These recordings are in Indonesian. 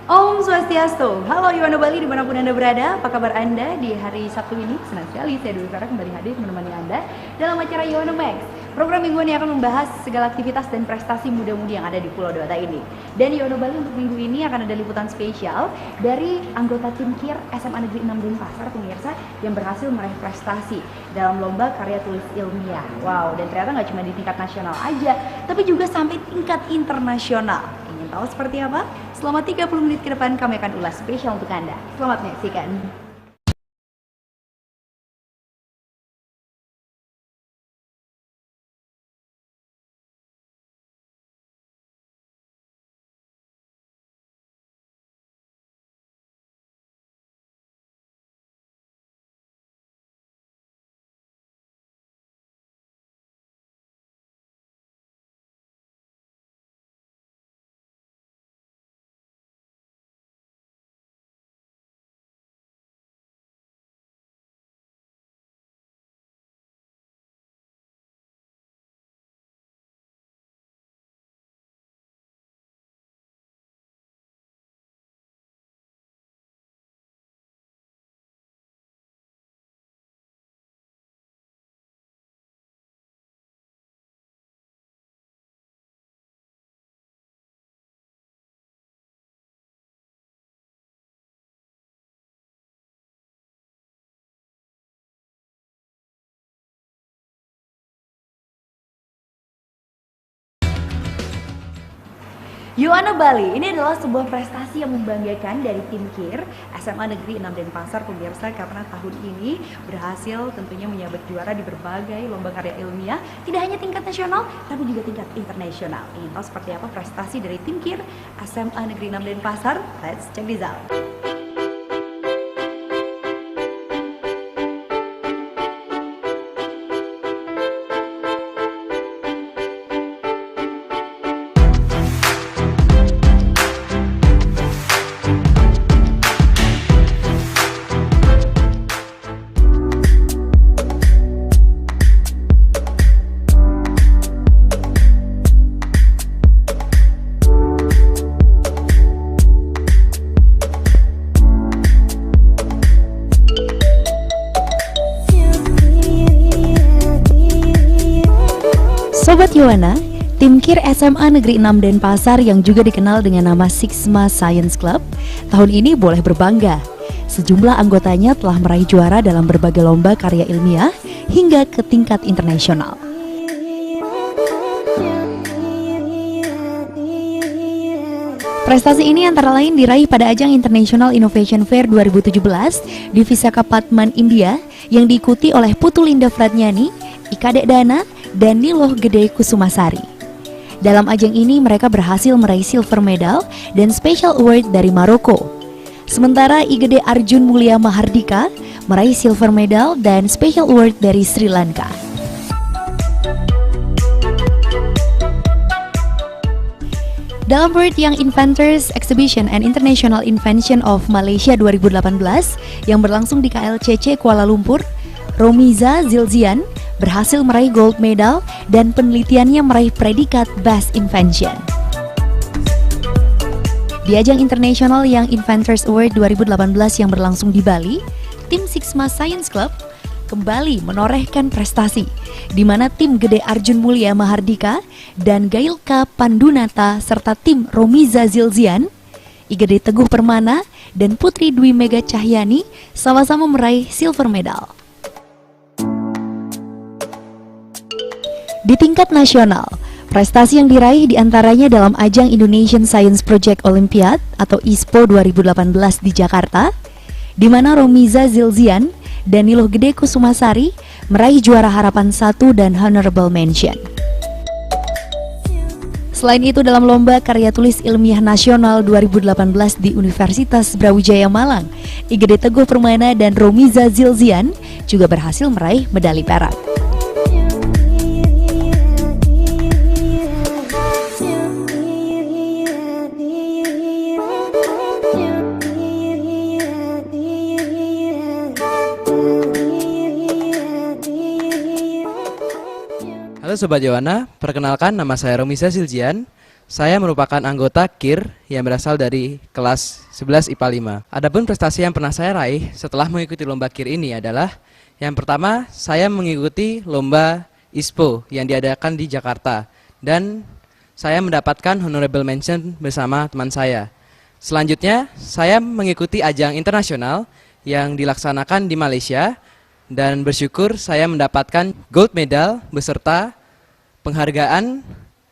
Om Swastiastu, halo Yuwana Bali dimanapun Anda berada, apa kabar Anda di hari Sabtu ini? Senang sekali saya Dewi Farah kembali hadir menemani Anda dalam acara Yuwana Max. Program mingguan yang akan membahas segala aktivitas dan prestasi muda-mudi yang ada di Pulau Dewata ini. Dan Yuwana Bali untuk minggu ini akan ada liputan spesial dari anggota tim KIR SMA Negeri 6 Denpasar, pemirsa, yang berhasil meraih prestasi dalam lomba karya tulis ilmiah. Wow, dan ternyata nggak cuma di tingkat nasional aja, tapi juga sampai tingkat internasional. Ingin tahu seperti apa? Selama 30 menit ke depan kami akan ulas spesial untuk Anda. Selamat menyaksikan. Yuwana Bali, ini adalah sebuah prestasi yang membanggakan dari tim KIR SMA Negeri 6 Denpasar, pemirsa, karena tahun ini berhasil tentunya menyabet juara di berbagai lomba karya ilmiah, tidak hanya tingkat nasional, tapi juga tingkat internasional. Ingin tahu seperti apa prestasi dari tim KIR SMA Negeri 6 Denpasar? Let's check this out. Sobat Yuwana, tim KIR SMA Negeri 6 Denpasar yang juga dikenal dengan nama Sigma Science Club tahun ini boleh berbangga. Sejumlah anggotanya telah meraih juara dalam berbagai lomba karya ilmiah hingga ke tingkat internasional. Prestasi ini antara lain diraih pada ajang International Innovation Fair 2017 di Visakhapatnam, India yang diikuti oleh Putu Linda Fratnyani, Ika Dekdana, dan Niloh Gede Kusumasari. Dalam ajang ini mereka berhasil meraih silver medal dan special award dari Maroko. Sementara Igede Arjun Mulia Mahardika meraih silver medal dan special award dari Sri Lanka. Dalam World Young Inventors Exhibition and International Invention of Malaysia 2018 yang berlangsung di KLCC Kuala Lumpur, Romiza Zilzian berhasil meraih gold medal dan penelitiannya meraih predikat Best Invention. Di ajang International Young Inventors Award 2018 yang berlangsung di Bali, tim Sigma Science Club kembali menorehkan prestasi, di mana tim Gede Arjun Mulia Mahardika dan Gailka Pandunata serta tim Romiza Zilzian, Igede Teguh Permana, dan Putri Dwi Mega Cahyani sama-sama meraih silver medal. Di tingkat nasional, prestasi yang diraih diantaranya dalam ajang Indonesian Science Project Olympiad atau ISPO 2018 di Jakarta, di mana Romiza Zilzian dan Niloh Gede Kusumasari meraih juara harapan 1 dan honorable mention. Selain itu dalam lomba karya tulis ilmiah nasional 2018 di Universitas Brawijaya Malang, Igede Teguh Permana dan Romiza Zilzian juga berhasil meraih medali perak. Halo Sobat Yuwana, perkenalkan nama saya Romiza Zilzian. Saya merupakan anggota KIR yang berasal dari kelas 11 IPA 5. Adapun prestasi yang pernah saya raih setelah mengikuti lomba KIR ini adalah yang pertama, saya mengikuti lomba ISPO yang diadakan di Jakarta dan saya mendapatkan honorable mention bersama teman saya. Selanjutnya, saya mengikuti ajang internasional yang dilaksanakan di Malaysia dan bersyukur saya mendapatkan gold medal beserta penghargaan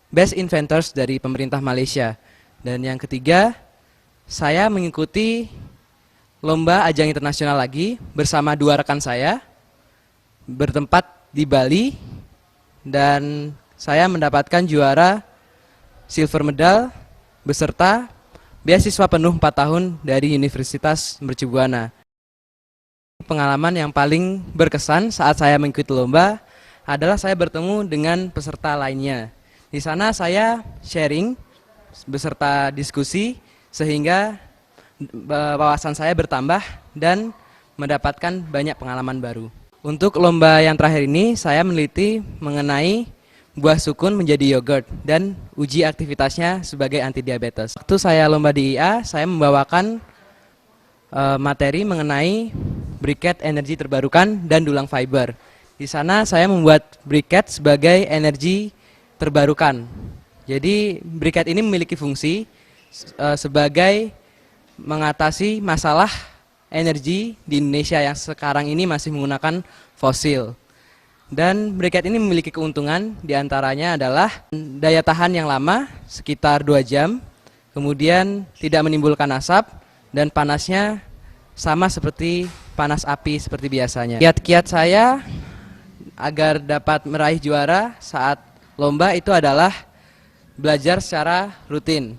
Best Inventors dari pemerintah Malaysia. Dan yang ketiga, saya mengikuti lomba ajang internasional lagi bersama dua rekan saya bertempat di Bali dan saya mendapatkan juara silver medal beserta beasiswa penuh 4 tahun dari Universitas Mercu Buana. Pengalaman yang paling berkesan saat saya mengikuti lomba adalah saya bertemu dengan peserta lainnya. Di sana saya sharing beserta diskusi sehingga wawasan saya bertambah dan mendapatkan banyak pengalaman baru. Untuk lomba yang terakhir ini saya meneliti mengenai buah sukun menjadi yogurt dan uji aktivitasnya sebagai anti diabetes. Waktu saya lomba di IA, saya membawakan materi mengenai briket energi terbarukan dan dulang fiber. Di sana saya membuat briket sebagai energi terbarukan. Jadi briket ini memiliki fungsi sebagai mengatasi masalah energi di Indonesia yang sekarang ini masih menggunakan fosil. Dan briket ini memiliki keuntungan, diantaranya adalah daya tahan yang lama sekitar 2 jam, kemudian tidak menimbulkan asap dan panasnya sama seperti panas api seperti biasanya. Kiat-kiat saya agar dapat meraih juara saat lomba itu adalah belajar secara rutin.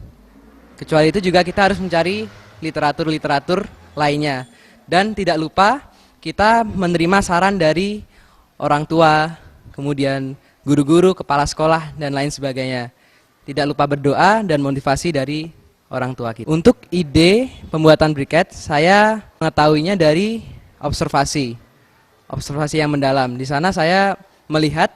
Kecuali itu juga kita harus mencari literatur-literatur lainnya. Dan tidak lupa kita menerima saran dari orang tua, kemudian guru-guru, kepala sekolah, dan lain sebagainya. Tidak lupa berdoa dan motivasi dari orang tua kita. Untuk ide pembuatan briket, saya mengetahuinya dari observasi yang mendalam. Di sana saya melihat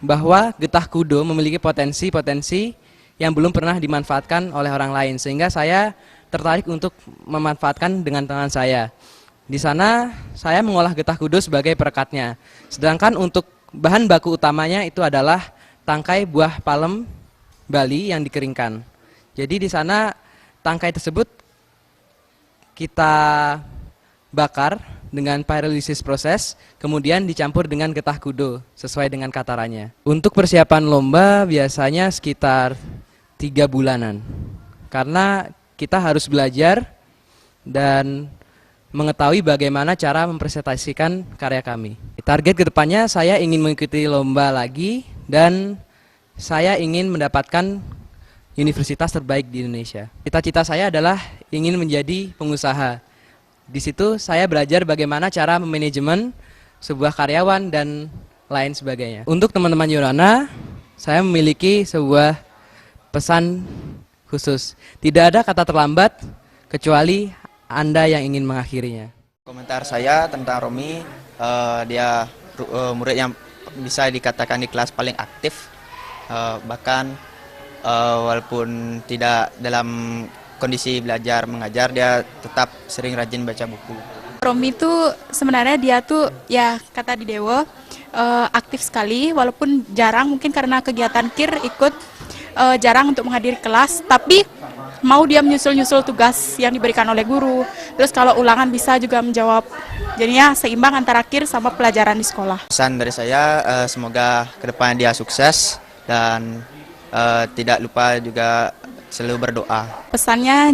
bahwa getah kudo memiliki potensi-potensi yang belum pernah dimanfaatkan oleh orang lain, sehingga saya tertarik untuk memanfaatkan dengan tangan saya. Di sana saya mengolah getah kudo sebagai perekatnya, sedangkan untuk bahan baku utamanya itu adalah tangkai buah palem Bali yang dikeringkan. Jadi di sana tangkai tersebut kita bakar dengan pyrolysis proses, kemudian dicampur dengan getah kudo sesuai dengan katarannya. Untuk persiapan lomba biasanya sekitar 3 bulanan, karena kita harus belajar dan mengetahui bagaimana cara mempresentasikan karya kami. Target kedepannya saya ingin mengikuti lomba lagi dan saya ingin mendapatkan universitas terbaik di Indonesia. Cita-cita saya adalah ingin menjadi pengusaha. Di situ saya belajar bagaimana cara memanajemen sebuah karyawan dan lain sebagainya. Untuk teman-teman Yorana, saya memiliki sebuah pesan khusus. Tidak ada kata terlambat kecuali Anda yang ingin mengakhirinya. Komentar saya tentang Romi, dia murid yang bisa dikatakan di kelas paling aktif, bahkan walaupun tidak dalam kondisi belajar mengajar, dia tetap sering rajin baca buku. Romi itu sebenarnya dia tuh ya kata di Dewo aktif sekali, walaupun jarang mungkin karena kegiatan KIR ikut jarang untuk menghadiri kelas, tapi mau dia menyusul-nyusul tugas yang diberikan oleh guru. Terus kalau ulangan bisa juga menjawab. Jadinya seimbang antara KIR sama pelajaran di sekolah. Pesan dari saya semoga kedepannya dia sukses dan tidak lupa juga selalu berdoa. Pesannya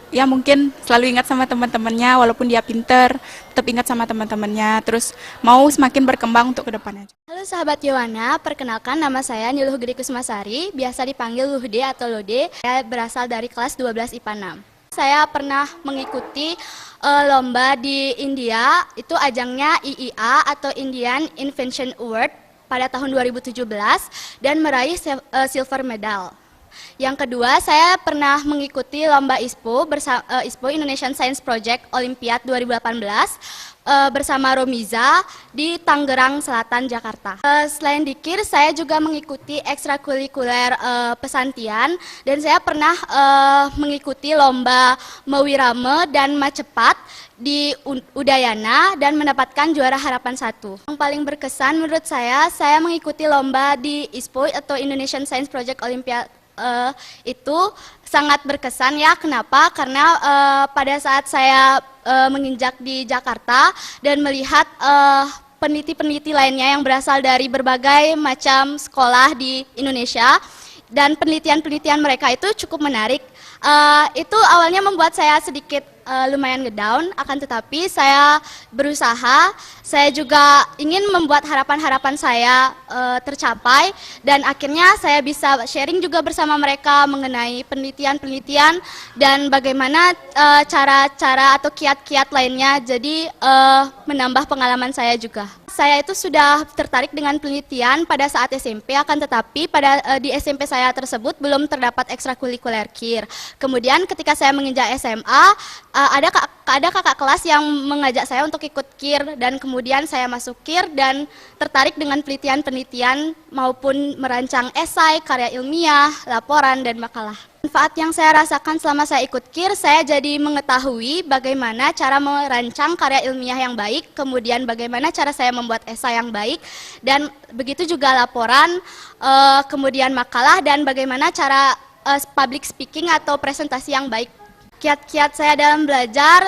ya mungkin selalu ingat sama teman-temannya, walaupun dia pinter, tetap ingat sama teman-temannya, terus mau semakin berkembang untuk kedepannya. Halo sahabat Yowana, perkenalkan nama saya Niluh Gede Kusmasari, biasa dipanggil Luhde atau Lode. Saya berasal dari kelas 12 IPA 6. Saya pernah mengikuti lomba di India, itu ajangnya IIA atau Indian Invention Award pada tahun 2017 dan meraih silver medal. Yang kedua, saya pernah mengikuti lomba ISPO ISPO Indonesian Science Project Olympiad 2018 bersama Romiza di Tangerang Selatan, Jakarta. Selain di KIR, saya juga mengikuti ekstrakurikuler pesantian dan saya pernah mengikuti lomba Mewirame dan Macepat di Udayana dan mendapatkan juara harapan 1. Yang paling berkesan menurut saya mengikuti lomba di ISPO atau Indonesian Science Project Olympiad itu sangat berkesan ya. Kenapa? Karena pada saat saya menginjak di Jakarta dan melihat peneliti-peneliti lainnya yang berasal dari berbagai macam sekolah di Indonesia dan penelitian-penelitian mereka itu cukup menarik. Itu awalnya membuat saya sedikit lumayan ngedown, akan tetapi saya berusaha, saya juga ingin membuat harapan-harapan saya tercapai dan akhirnya saya bisa sharing juga bersama mereka mengenai penelitian-penelitian dan bagaimana cara-cara atau kiat-kiat lainnya, jadi menambah pengalaman saya juga. Saya itu sudah tertarik dengan penelitian pada saat SMP, akan tetapi di SMP saya tersebut belum terdapat ekstrakurikuler KIR. Kemudian ketika saya menginjak SMA, ada kakak kelas yang mengajak saya untuk ikut KIR dan kemudian saya masuk KIR dan tertarik dengan penelitian-penelitian maupun merancang esai, karya ilmiah, laporan, dan makalah. Manfaat yang saya rasakan selama saya ikut KIR, saya jadi mengetahui bagaimana cara merancang karya ilmiah yang baik, kemudian bagaimana cara saya membuat esai yang baik, dan begitu juga laporan, kemudian makalah, dan bagaimana cara public speaking atau presentasi yang baik. Kiat-kiat saya dalam belajar,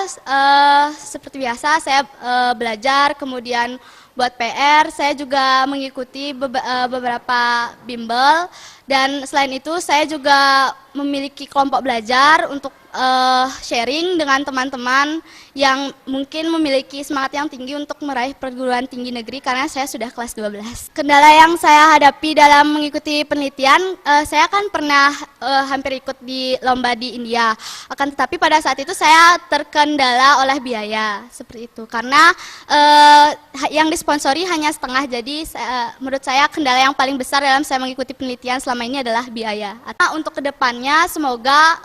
seperti biasa saya belajar, kemudian buat PR, saya juga mengikuti beberapa bimbel, dan selain itu saya juga memiliki kelompok belajar untuk sharing dengan teman-teman yang mungkin memiliki semangat yang tinggi untuk meraih perguruan tinggi negeri karena saya sudah kelas 12. Kendala yang saya hadapi dalam mengikuti penelitian, saya kan pernah hampir ikut di lomba di India. Akan tetapi pada saat itu saya terkendala oleh biaya, seperti itu. Karena yang disponsori hanya setengah, jadi menurut saya kendala yang paling besar dalam saya mengikuti penelitian selama ini adalah biaya. Untuk kedepannya semoga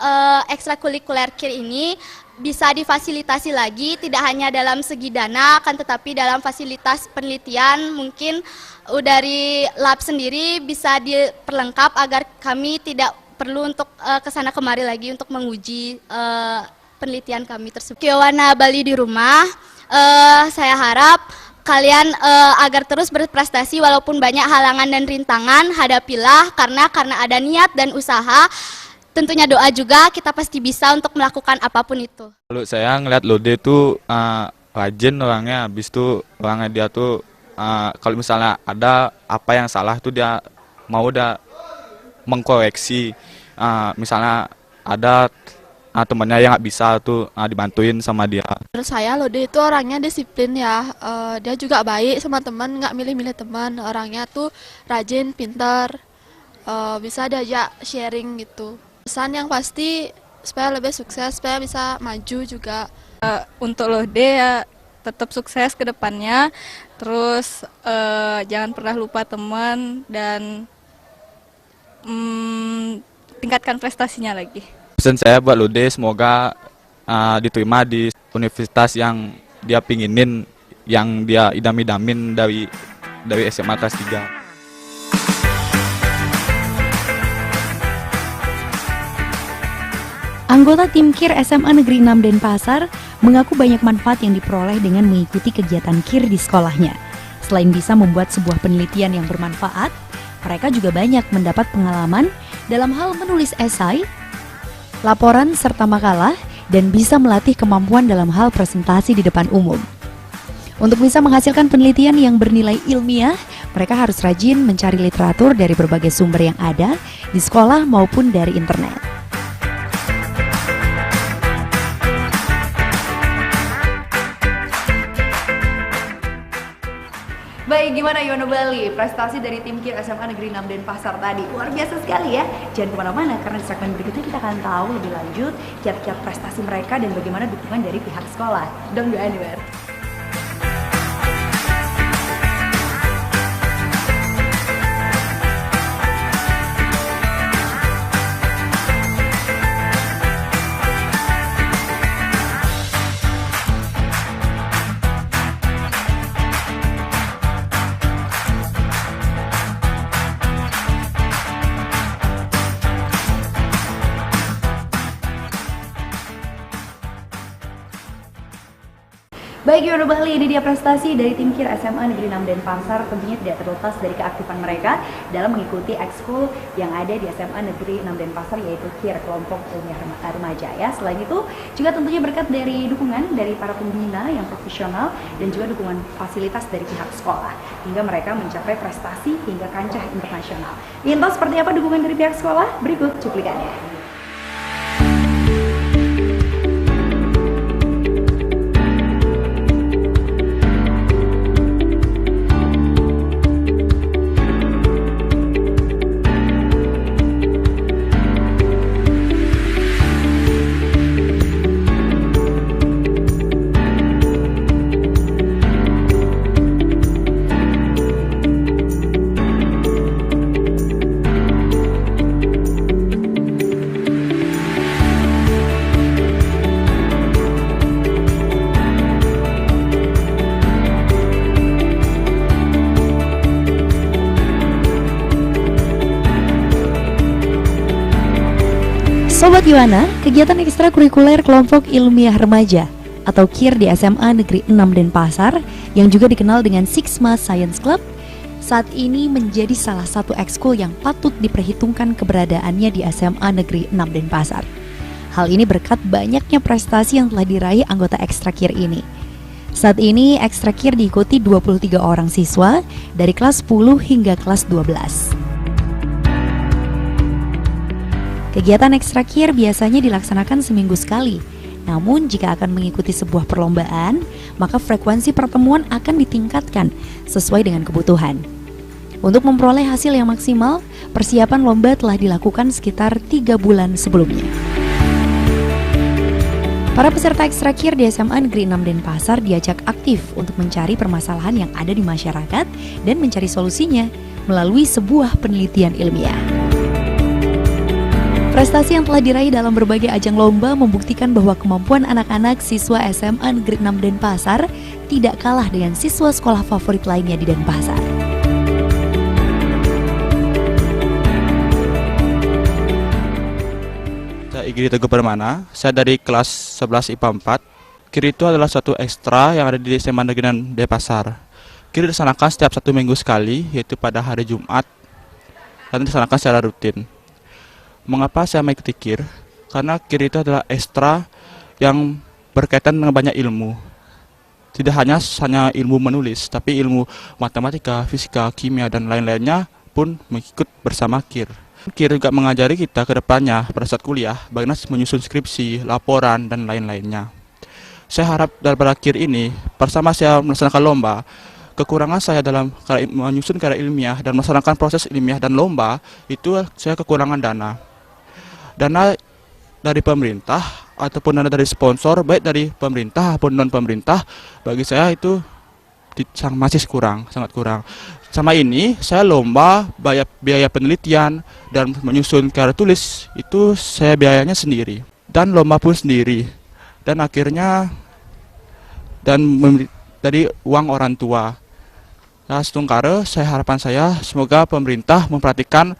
ekstrakurikuler KIR ini bisa difasilitasi lagi, tidak hanya dalam segi dana, akan tetapi dalam fasilitas penelitian mungkin dari lab sendiri bisa diperlengkap agar kami tidak perlu untuk kesana kemari lagi untuk menguji penelitian kami tersebut. Kiowana Bali di rumah, saya harap kalian agar terus berprestasi walaupun banyak halangan dan rintangan, hadapilah karena ada niat dan usaha. Tentunya doa juga, kita pasti bisa untuk melakukan apapun itu. Kalau saya ngeliat Lode itu rajin orangnya, habis itu orangnya dia tuh kalau misalnya ada apa yang salah tuh dia mau mengkoreksi. Misalnya ada temannya yang nggak bisa tuh dibantuin sama dia. Menurut saya Lode itu orangnya disiplin ya, dia juga baik sama teman, nggak milih-milih teman, orangnya tuh rajin, pintar, bisa diajak sharing gitu. Pesan yang pasti supaya lebih sukses, supaya bisa maju juga. Untuk Lode ya tetap sukses ke depannya, terus jangan pernah lupa teman dan tingkatkan prestasinya lagi. Pesan saya buat Lode semoga diterima di universitas yang dia pinginin, yang dia idam-idamin dari SMA kelas 3. Anggota tim KIR SMA Negeri 6 Denpasar mengaku banyak manfaat yang diperoleh dengan mengikuti kegiatan KIR di sekolahnya. Selain bisa membuat sebuah penelitian yang bermanfaat, mereka juga banyak mendapat pengalaman dalam hal menulis esai, laporan serta makalah, dan bisa melatih kemampuan dalam hal presentasi di depan umum. Untuk bisa menghasilkan penelitian yang bernilai ilmiah, mereka harus rajin mencari literatur dari berbagai sumber yang ada di sekolah maupun dari internet. Baik, gimana Yono Bali? Prestasi dari tim KIR SMA Negeri 6 Denpasar tadi luar biasa sekali ya. Jangan kemana-mana karena di segmen berikutnya kita akan tahu lebih lanjut kiat-kiat prestasi mereka dan bagaimana dukungan dari pihak sekolah. Don't go anywhere. Baik Yono Bali, ini dia prestasi dari tim KIR SMA Negeri 6 Denpasar. Tentunya tidak terlepas dari keaktifan mereka dalam mengikuti ekskul yang ada di SMA Negeri 6 Denpasar, yaitu KIR Kelompok Ilmiah Remaja ya. Selain itu juga tentunya berkat dari dukungan dari para pembina yang profesional dan juga dukungan fasilitas dari pihak sekolah hingga mereka mencapai prestasi hingga kancah internasional. Ingin tahu seperti apa dukungan dari pihak sekolah? Berikut cuplikannya. Sobat Yuana, kegiatan ekstrakurikuler kelompok ilmiah remaja atau KIR di SMA Negeri 6 Denpasar yang juga dikenal dengan Sigma Science Club saat ini menjadi salah satu ekskul yang patut diperhitungkan keberadaannya di SMA Negeri 6 Denpasar. Hal ini berkat banyaknya prestasi yang telah diraih anggota ekstra KIR ini. Saat ini ekstra KIR diikuti 23 orang siswa dari kelas 10 hingga kelas 12. Kegiatan ekstra KIR biasanya dilaksanakan seminggu sekali. Namun jika akan mengikuti sebuah perlombaan, maka frekuensi pertemuan akan ditingkatkan sesuai dengan kebutuhan. Untuk memperoleh hasil yang maksimal, persiapan lomba telah dilakukan sekitar 3 bulan sebelumnya. Para peserta ekstra KIR di SMA Negeri 6 Denpasar diajak aktif untuk mencari permasalahan yang ada di masyarakat dan mencari solusinya melalui sebuah penelitian ilmiah. Prestasi yang telah diraih dalam berbagai ajang lomba membuktikan bahwa kemampuan anak-anak siswa SMA Negeri 6 Denpasar tidak kalah dengan siswa sekolah favorit lainnya di Denpasar. Saya Igri Teguh Permana, saya dari kelas 11 IPA 4. KIR itu adalah suatu ekstra yang ada di SMA Negeri 6 Denpasar. KIR dilaksanakan setiap 1 minggu sekali, yaitu pada hari Jumat, dan dilaksanakan secara rutin. Mengapa saya mengikuti KIR? Karena KIR itu adalah ekstra yang berkaitan dengan banyak ilmu. Tidak hanya ilmu menulis, tapi ilmu matematika, fisika, kimia, dan lain-lainnya pun mengikut bersama KIR. KIR juga mengajari kita ke depannya pada saat kuliah, bagaimana menyusun skripsi, laporan, dan lain-lainnya. Saya harap dari KIR ini, bersama saya melaksanakan lomba, kekurangan saya dalam menyusun karya ilmiah dan melaksanakan proses ilmiah dan lomba, itu saya kekurangan dana. Dana dari pemerintah ataupun dana dari sponsor, baik dari pemerintah maupun non-pemerintah, bagi saya itu masih sangat kurang. Sama ini, saya lomba, biaya penelitian, dan menyusun karya tulis, itu saya biayanya sendiri. Dan lomba pun sendiri. Dan akhirnya, dari uang orang tua. Nah, setungkara, harapan saya, semoga pemerintah memperhatikan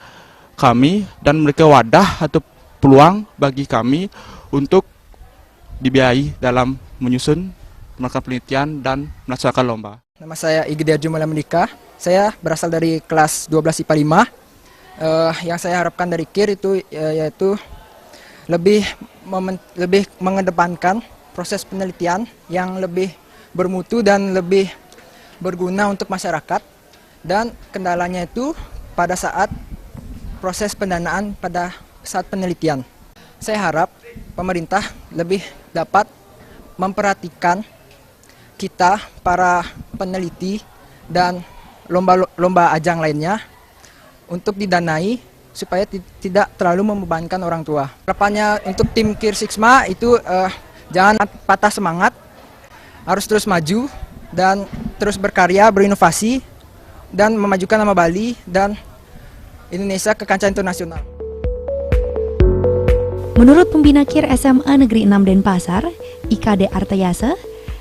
kami dan memberikan wadah atau peluang bagi kami untuk dibiayai dalam menyusun, melakukan penelitian, dan melaksanakan lomba. Nama saya Igede Arjumala Mendika. Saya berasal dari kelas 12 IPA 5. Yang saya harapkan dari KIR itu yaitu lebih mengedepankan proses penelitian yang lebih bermutu dan lebih berguna untuk masyarakat. Dan kendalanya itu pada saat proses pendanaan pada saat penelitian. Saya harap pemerintah lebih dapat memperhatikan kita para peneliti dan lomba ajang lainnya untuk didanai supaya tidak terlalu membebankan orang tua. Harapannya untuk tim KIR Sigma itu jangan patah semangat, harus terus maju dan terus berkarya, berinovasi dan memajukan nama Bali dan Indonesia ke kancah internasional. Menurut pembina KIR SMA Negeri 6 Denpasar, IKD Artayasa,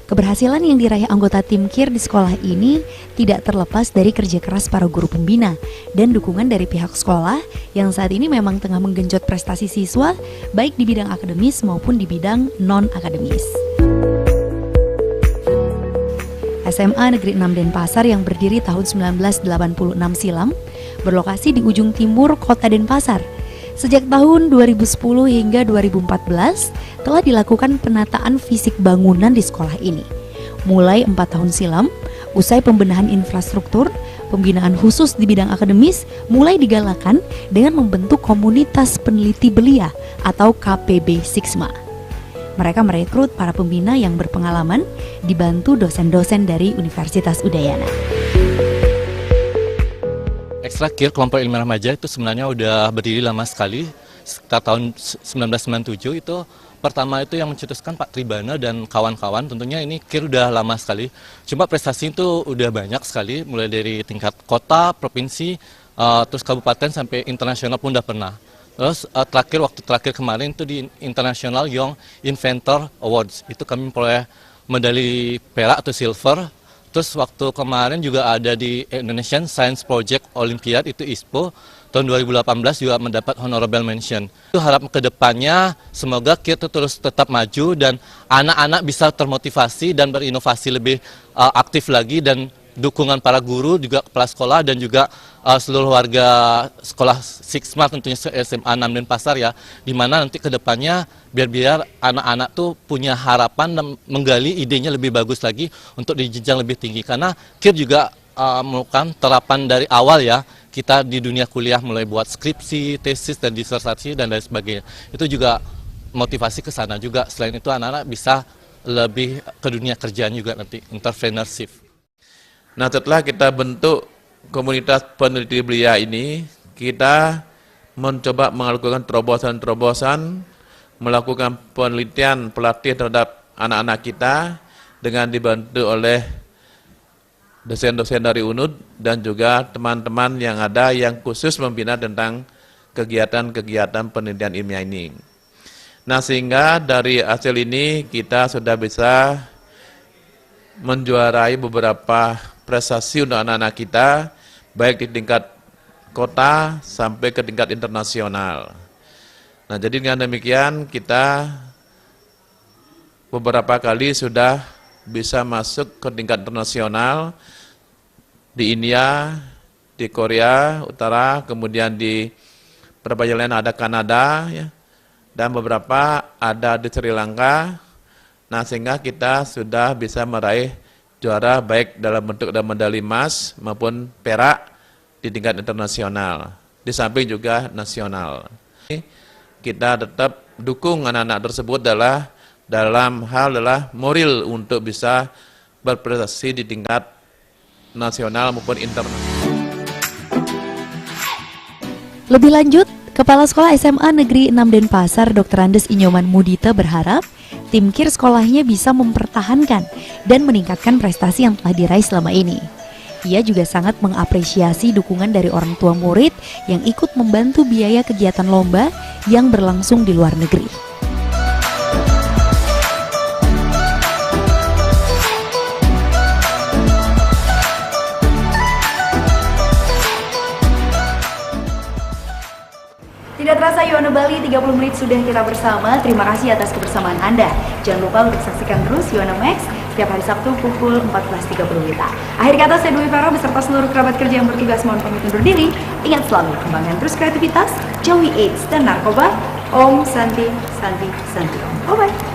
keberhasilan yang diraih anggota tim KIR di sekolah ini tidak terlepas dari kerja keras para guru pembina dan dukungan dari pihak sekolah yang saat ini memang tengah menggenjot prestasi siswa baik di bidang akademis maupun di bidang non-akademis. SMA Negeri 6 Denpasar yang berdiri tahun 1986 silam, berlokasi di ujung timur kota Denpasar. Sejak tahun 2010 hingga 2014 telah dilakukan penataan fisik bangunan di sekolah ini. Mulai 4 tahun silam, usai pembenahan infrastruktur, pembinaan khusus di bidang akademis mulai digalakan dengan membentuk komunitas peneliti belia atau KPB Siksma. Mereka merekrut para pembina yang berpengalaman, dibantu dosen-dosen dari Universitas Udayana. Ekstra KIR kelompok ilmiah remaja itu sebenarnya udah berdiri lama sekali, sekitar tahun 1997 itu. Pertama itu yang mencetuskan Pak Tribana dan kawan-kawan, tentunya ini KIR udah lama sekali. Cuma prestasi itu udah banyak sekali, mulai dari tingkat kota, provinsi, terus kabupaten sampai internasional pun udah pernah. Terus waktu terakhir kemarin itu di International Young Inventor Awards, itu kami memperoleh medali perak atau silver. Terus waktu kemarin juga ada di Indonesian Science Project Olympiad, itu ISPO, tahun 2018 juga mendapat honorable mention. Itu harap ke depannya semoga KIR itu terus tetap maju dan anak-anak bisa termotivasi dan berinovasi lebih aktif lagi, dan dukungan para guru, juga kepala sekolah dan juga seluruh warga sekolah Siksma, tentunya SMA 6 Denpasar ya, di mana nanti ke depannya biar anak-anak tuh punya harapan dan menggali idenya lebih bagus lagi untuk di jenjang lebih tinggi, karena KIR juga melakukan terapan dari awal ya, kita di dunia kuliah mulai buat skripsi, tesis dan disertasi dan lain sebagainya. Itu juga motivasi ke sana juga. Selain itu anak-anak bisa lebih ke dunia kerjaan juga nanti, entrepreneurship. Nah, setelah kita bentuk komunitas peneliti belia ini, kita mencoba melakukan terobosan-terobosan, melakukan penelitian pelatih terhadap anak-anak kita dengan dibantu oleh dosen-dosen dari UNUD dan juga teman-teman yang ada yang khusus membina tentang kegiatan-kegiatan penelitian ilmiah ini. Nah, sehingga dari hasil ini kita sudah bisa menjuarai beberapa prestasi untuk anak-anak kita, baik di tingkat kota sampai ke tingkat internasional. Nah, jadi dengan demikian kita beberapa kali sudah bisa masuk ke tingkat internasional di India, di Korea Utara, kemudian di beberapa yang lain ada Kanada, ya, dan beberapa ada di Sri Lanka. Nah, sehingga kita sudah bisa meraih juara baik dalam bentuk medali emas maupun perak di tingkat internasional, di samping juga nasional. Kita tetap dukung anak-anak tersebut dalam hal moral untuk bisa berprestasi di tingkat nasional maupun internasional. Lebih lanjut, Kepala Sekolah SMA Negeri 6 Denpasar Dr. Andes Inyoman Mudita berharap tim KIR sekolahnya bisa mempertahankan dan meningkatkan prestasi yang telah diraih selama ini. Ia juga sangat mengapresiasi dukungan dari orang tua murid yang ikut membantu biaya kegiatan lomba yang berlangsung di luar negeri. Tidak terasa Yono Bali, 30 menit sudah kita bersama. Terima kasih atas kebersamaan Anda. Jangan lupa untuk saksikan terus Yono Max setiap hari Sabtu pukul 14.30 WITA. Akhir kata, saya Dwi Farah beserta seluruh kerabat kerja yang bertugas mohon pamit undur diri. Ingat selalu, kembangkan terus kreativitas, jauhi AIDS dan narkoba. Om Santi Santi Santi Om. Bye-bye.